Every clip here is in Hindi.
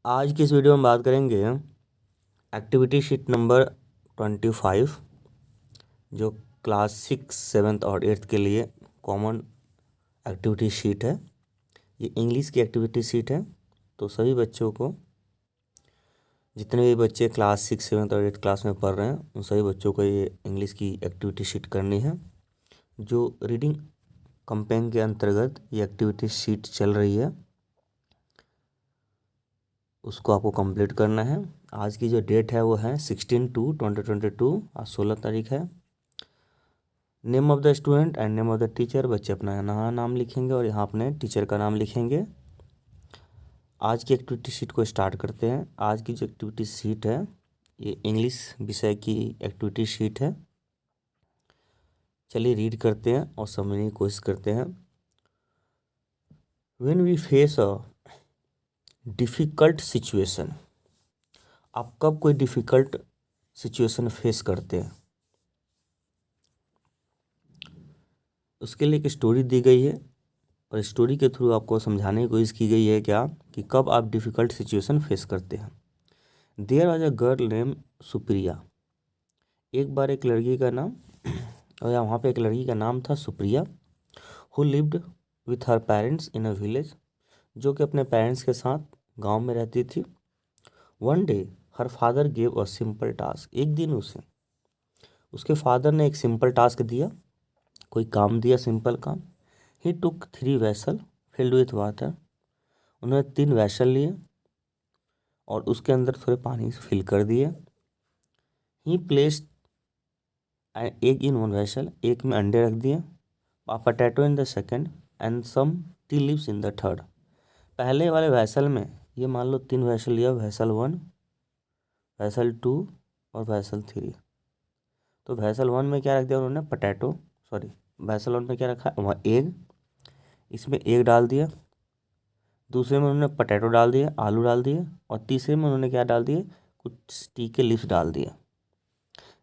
आज की इस वीडियो में बात करेंगे एक्टिविटी शीट नंबर 25 जो क्लास 6, 7 और 8 के लिए कॉमन एक्टिविटी शीट है। ये इंग्लिश की एक्टिविटी शीट है। तो सभी बच्चों को, जितने भी बच्चे क्लास 6, 7 और 8 क्लास में पढ़ रहे हैं, उन सभी बच्चों को ये इंग्लिश की एक्टिविटी शीट करनी है। जो रीडिंग कैंपेन के अंतर्गत ये एक्टिविटी शीट चल रही है, उसको आपको कंप्लीट करना है। आज की जो डेट है वो है 16/2/2022, आज 16 तारीख है। Name of the student and name of the teacher, बच्चे अपना यहाँ नाम लिखेंगे और यहाँ अपने टीचर का नाम लिखेंगे। आज की एक्टिविटी शीट को स्टार्ट करते हैं। आज की जो एक्टिविटी शीट है ये इंग्लिश विषय की एक्टिविटी शीट है। चलिए रीड करते हैं और समझने की कोशिश करते हैं। When we face a difficult situation, आप कब कोई डिफ़िकल्ट सिचुएशन फेस करते हैं, उसके लिए एक स्टोरी दी गई है और स्टोरी के थ्रू आपको समझाने की कोशिश की गई है क्या कि कब आप डिफ़िकल्ट सिचुएशन फेस करते हैं। There was a girl name Supriya. एक बार एक लड़की का नाम और वहाँ पे एक लड़की का नाम था Supriya, who lived with her parents in a village, जो कि अपने पेरेंट्स के साथ गांव में रहती थी। One day her father gave a simple task. एक दिन उसके फादर ने एक सिंपल टास्क दिया, कोई काम दिया, सिंपल काम। ही टुक 3 वैसल फिल्ड विथ वाटर। उन्होंने 3 वैसल लिए और उसके अंदर थोड़े पानी से फिल कर दिए। He placed egg in 1 vessel, एक में अंडे रख दिए। A potato in the second and some tea leaves in the third. पहले वाले वैसल में ये मान लो 3 वैसल लिया, वैसल 1, वैसल 2 और वैसल 3। तो वैसल 1 में क्या रख दिया उन्होंने, पोटैटो, सॉरी वैसल 1 में क्या रखा, वहाँ एग, इसमें एग डाल दिया। दूसरे में उन्होंने पोटैटो डाल दिए, आलू डाल दिए, और तीसरे में उन्होंने क्या डाल दिए, कुछ टी के लीव्स डाल दिए।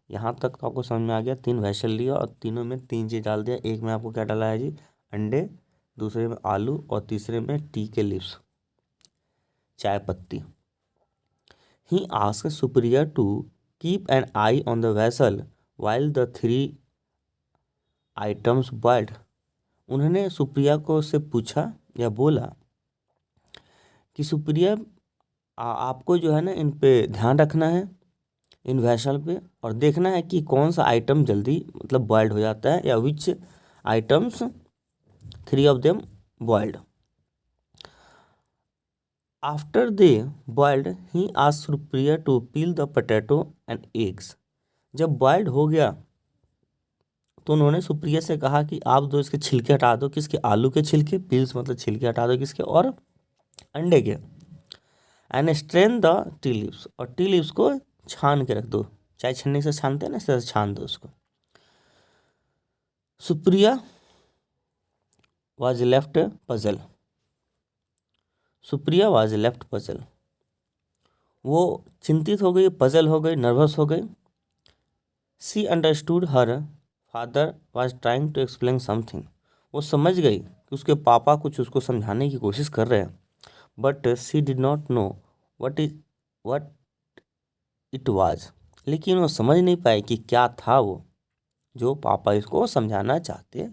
यहाँ तक तो आपको समझ में आ गया। 3 वैसल लिया और तीनों में 3 चीज़ डाल दिया। एक में आपको क्या डाला है जी, अंडे, दूसरे में आलू और तीसरे में टी के लीव्स, चाय पत्ती। He asked Supriya to keep an eye on the vessel while the 3 items boiled. उन्होंने सुप्रिया को उससे पूछा या बोला कि सुप्रिया आपको जो है ना इन पे ध्यान रखना है, इन वैसल पे, और देखना है कि कौन सा आइटम जल्दी मतलब बॉइल्ड हो जाता है, या which items 3 of them boiled. After they boiled he asked Supriya to peel the potato and eggs. जब बॉइल्ड हो गया तो उन्होंने सुप्रिया से कहा कि आप दो इसके छिलके हटा दो, किसके, आलू के छिलके, पील्स मतलब छिलके हटा दो किसके, और अंडे के। And strain the tea leaves, और टी लीव्स को छान के रख दो, चाय छन्नी से छानते हैं ना, इस तरह से छान दो उसको। Supriya was left puzzle. Supriya was left puzzle, वो चिंतित हो गई, पजल हो गई, नर्वस हो गई। She understood her father was trying to explain something. वो समझ गई कि उसके पापा कुछ उसको समझाने की कोशिश कर रहे हैं, but she did not know what it was. लेकिन वो समझ नहीं पाई कि क्या था वो जो पापा इसको समझाना चाहते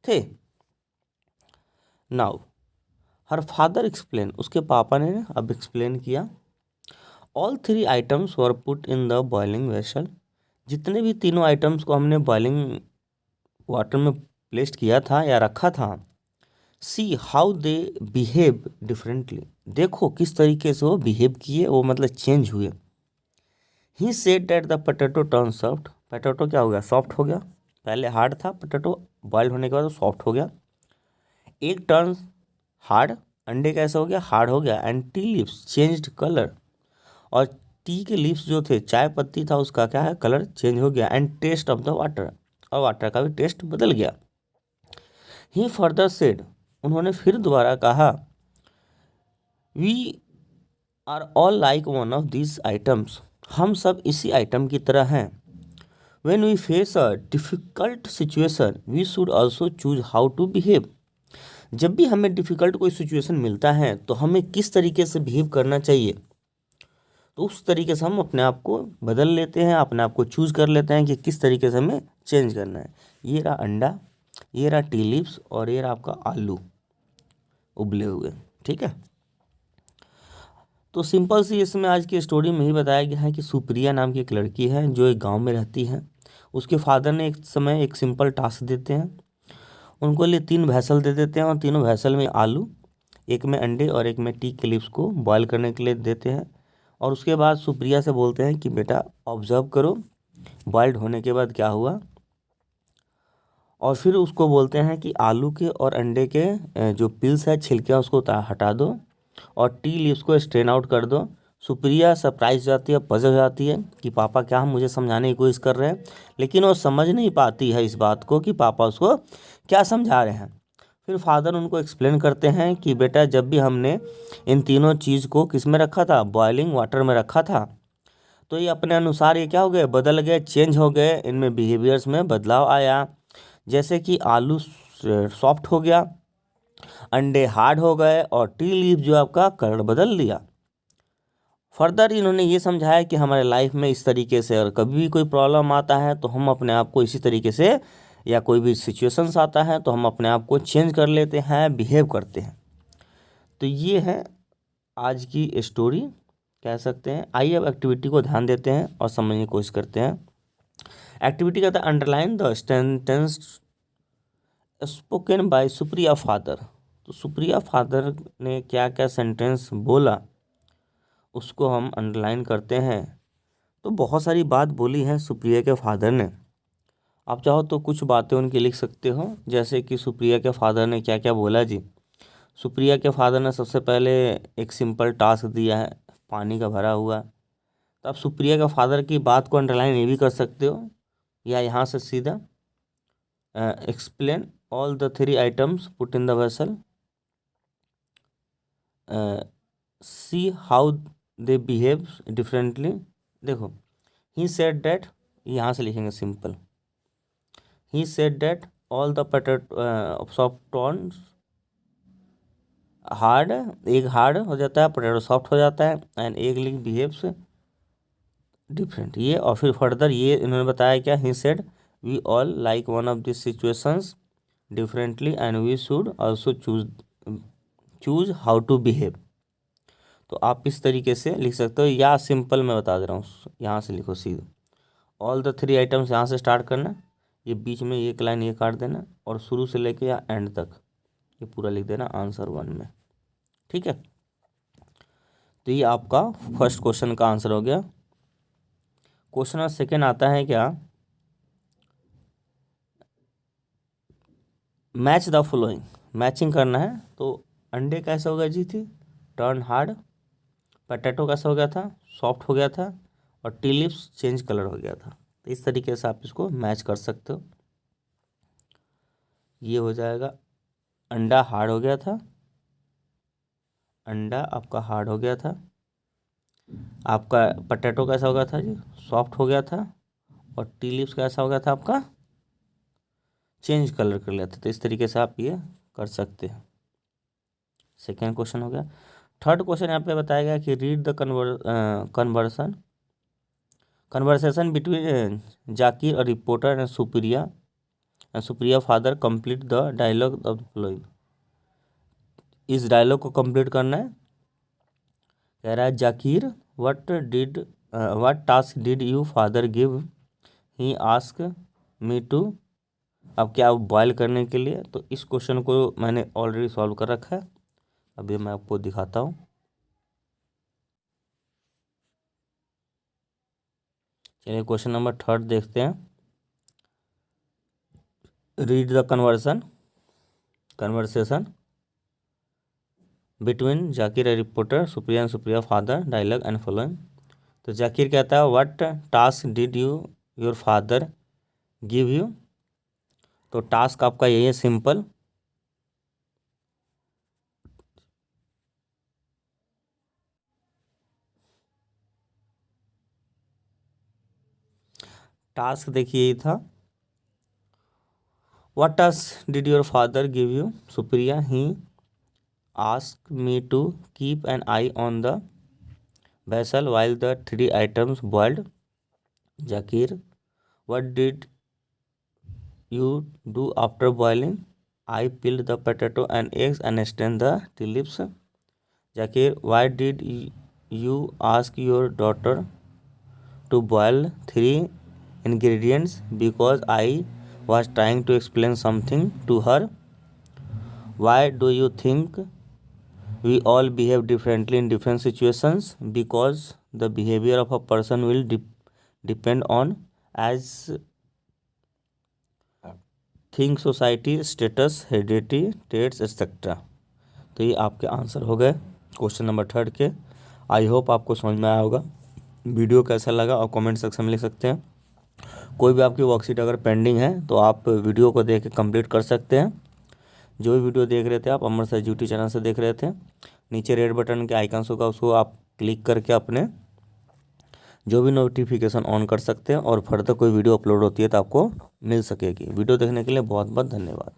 थे। नाउ हर फादर एक्सप्लेन, उसके पापा ने अब एक्सप्लेन किया। All 3 items were put in the boiling vessel. जितने भी तीनों आइटम्स को हमने बॉइलिंग वाटर में प्लेस किया था या रखा था। सी हाउ दे बिहेव डिफरेंटली, देखो किस तरीके से वो बिहेव किए, वो मतलब चेंज हुए। He said that the potato turn soft. Potato क्या हो गया, सॉफ्ट हो गया। पहले हार्ड था पोटैटो, बॉइल्ड होने के बाद वो सॉफ्ट हो गया। एक टर्न हार्ड, अंडे कैसा हो गया, हार्ड हो गया। And tea leaves changed colour, और टी के लीव्स जो थे, चाय पत्ती था, उसका क्या है, कलर चेंज हो गया। And taste of the water, और वाटर का भी टेस्ट बदल गया। ही फर्दर सेड, उन्होंने फिर दोबारा कहा, we are all like one of this items, हम सब इसी आइटम की तरह हैं। When we face a difficult situation we should also choose how to behave. जब भी हमें डिफ़िकल्ट कोई सिचुएशन मिलता है तो हमें किस तरीके से बिहेव करना चाहिए, तो उस तरीके से हम अपने आप को बदल लेते हैं, अपने आप को चूज़ कर लेते हैं कि किस तरीके से हमें चेंज करना है। ये रहा अंडा, ये रहा टी लीव्स और ये रहा आपका आलू उबले हुए। ठीक है, तो सिंपल सी इसमें आज की स्टोरी में ही बताया गया है कि सुप्रिया नाम की एक लड़की है जो एक गांव में रहती है। उसके फादर ने एक समय एक सिंपल टास्क देते हैं, उनको लिए 3 भैसल दे देते हैं और तीनों भैसल में आलू, एक में अंडे और एक में टी के लीव्स को बॉयल करने के लिए देते हैं। और उसके बाद सुप्रिया से बोलते हैं कि बेटा ऑब्जर्व करो बॉयल्ड होने के बाद क्या हुआ। और फिर उसको बोलते हैं कि आलू के और अंडे के जो पिल्स है छिलके उसको हटा दो और टी लीव्स को स्ट्रेन आउट कर दो। सुप्रिया सरप्राइज हो जाती है, पजल हो जाती है कि पापा क्या हम मुझे समझाने की कोशिश कर रहे हैं, लेकिन वो समझ नहीं पाती है इस बात को कि पापा उसको क्या समझा रहे हैं। फिर फादर उनको एक्सप्लेन करते हैं कि बेटा जब भी हमने इन तीनों चीज़ को किस में रखा था, बॉइलिंग वाटर में रखा था, तो ये अपने अनुसार ये क्या हो गए, बदल गए, चेंज हो गए, इनमें बिहेवियर्स में बदलाव आया। जैसे कि आलू सॉफ्ट हो गया, अंडे हार्ड हो गए और टी लीफ जो आपका कलर बदल दिया। फर्दर इन्होंने ये समझाया कि हमारे लाइफ में इस तरीके से अगर कभी भी कोई प्रॉब्लम आता है तो हम अपने आप को इसी तरीके से, या कोई भी सिचुएशंस आता है तो हम अपने आप को चेंज कर लेते हैं, बिहेव करते हैं। तो ये है आज की स्टोरी कह सकते हैं। आइए अब एक्टिविटी को ध्यान देते हैं और समझने की कोशिश करते हैं। एक्टिविटी कहता है underline the sentence spoken by Supriya father. तो सुप्रिया फादर ने क्या क्या सेंटेंस बोला उसको हम अंडरलाइन करते हैं। तो बहुत सारी बात बोली है सुप्रिया के फादर ने, आप चाहो तो कुछ बातें उनकी लिख सकते हो। जैसे कि सुप्रिया के फादर ने क्या क्या बोला जी। सुप्रिया के फादर ने सबसे पहले एक सिंपल टास्क दिया है, पानी का भरा हुआ। तो आप सुप्रिया के फादर की बात को अंडरलाइन ये भी कर सकते हो, या यहाँ से सीधा explain all the 3 items put in the vessel, see how they behave differently. देखो, ही सेड डैट, यहाँ से लिखेंगे simple, he said that all the potato soft turns hard, egg hard हो जाता है, पोटैटो सॉफ्ट हो जाता है, and egg link behaves different. ये और फिर फर्दर ये इन्होंने बताया क्या, he said we all like one of this situations differently and we should also choose how to behave. तो आप इस तरीके से लिख सकते हो, या सिंपल मैं बता दे रहा हूँ, यहाँ से लिखो सीधे ऑल द 3 आइटम्स, यहाँ से स्टार्ट करना, ये बीच में एक लाइन ये काट देना और शुरू से लेके या एंड तक ये पूरा लिख देना आंसर 1 में। ठीक है, तो ये आपका फर्स्ट क्वेश्चन का आंसर हो गया। क्वेश्चन सेकेंड आता है क्या, मैच द फॉलोइंग, मैचिंग करना है। तो अंडे कैसे हो गया जी थी, टर्न हार्ड, पोटैटो कैसा हो गया था, सॉफ्ट हो गया था, और टी लीव्स चेंज कलर हो गया था। तो इस तरीके से आप इसको मैच कर सकते हो। ये हो जाएगा अंडा हार्ड हो गया था, अंडा आपका हार्ड हो गया था, आपका पोटैटो कैसा हो गया था जी, सॉफ्ट हो गया था, और टी लीव्स कैसा हो गया था आपका, चेंज कलर कर लिया था। तो इस तरीके से आप ये कर सकते हैं। सेकेंड क्वेश्चन हो गया। थर्ड क्वेश्चन यहाँ पे बताया गया कि read the conversation between Zakir और reporter and Supriya father, complete the dialogue of the following. इस डायलॉग को कंप्लीट करना है। कह रहा है Zakir what task did you father give, he asked me to. अब क्या बॉयल करने के लिए, तो इस क्वेश्चन को मैंने ऑलरेडी सॉल्व कर रखा है, अभी मैं आपको दिखाता हूँ। चलिए क्वेश्चन नंबर थर्ड देखते हैं। Read the conversation between Zakir and reporter, Supriya and Supriya father, dialogue and following. तो जाकिर कहता है what task did you your father give you. तो टास्क आपका यही है, सिंपल, टास्क देखिए यही था, What task did your father give you? Supriya, he asked me to keep an eye on the vessel while the 3 items boiled. Zakir, what did you do after boiling? I peeled the potato and eggs and strained the tea leaves. Zakir, why did you ask your daughter to boil 3 ingredients? Because I was trying to explain something to her. Why do you think we all behave differently in different situations? Because the behavior of a person will depend on as think society status heredity traits etcetera. तो ये आपके आंसर हो गए क्वेश्चन नंबर 3 के। आई होप आपको समझ में आया होगा। वीडियो कैसा लगा और कमेंट सेक्शन में लिख सकते हैं। कोई भी आपकी वर्कशीट अगर पेंडिंग है तो आप वीडियो को देख के कंप्लीट कर सकते हैं। जो भी वीडियो देख रहे थे आप अमर सर यूट्यूब चैनल से देख रहे थे, नीचे रेड बटन के आइकन्स होगा उसको आप क्लिक करके अपने जो भी नोटिफिकेशन ऑन कर सकते हैं और फर्दर कोई वीडियो अपलोड होती है तो आपको मिल सकेगी। वीडियो देखने के लिए बहुत बहुत धन्यवाद।